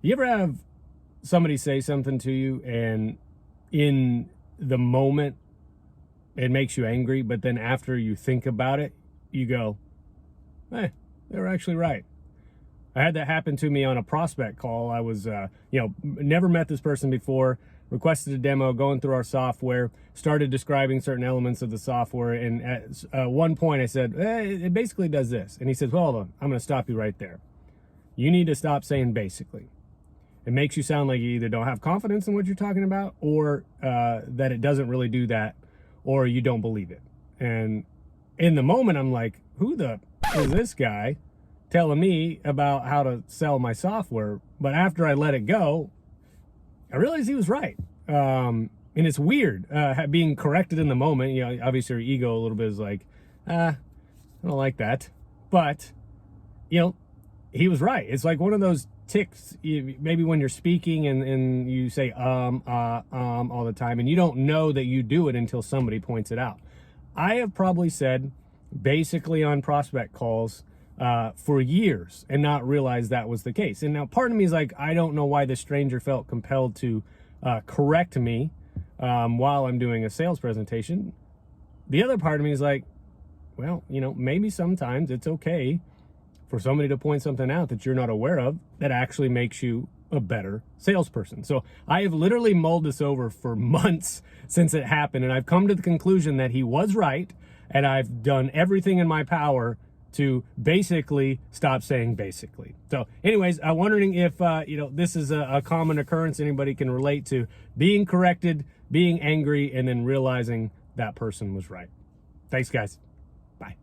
You ever have somebody say something to you and in the moment it makes you angry, but then after you think about it, you go, hey, they were actually right. I had that happen to me on a prospect call. I was, never met this person before, requested a demo, going through our software, started describing certain elements of the software. And at one point I said, hey, it basically does this. And he says, well, hold on, I'm going to stop you right there. You need to stop saying basically. It makes you sound like you either don't have confidence in what you're talking about or that it doesn't really do that or you don't believe it. And in the moment, I'm like, who the is this guy telling me about how to sell my software? But after I let it go, I realized he was right. And it's weird being corrected in the moment. You know, obviously your ego a little bit is like, I don't like that. But, he was right. It's like one of those ticks, maybe when you're speaking and you say all the time and you don't know that you do it until somebody points it out. I have probably said basically on prospect calls for years and not realized that was the case. And now part of me is like, I don't know why the stranger felt compelled to correct me while I'm doing a sales presentation. The other part of me is like, well, maybe sometimes it's okay for somebody to point something out that you're not aware of that actually makes you a better salesperson. So I have literally mulled this over for months since it happened, and I've come to the conclusion that he was right, and I've done everything in my power to basically stop saying basically. So anyways, I'm wondering if, this is a common occurrence anybody can relate to, being corrected, being angry, and then realizing that person was right. Thanks, guys. Bye.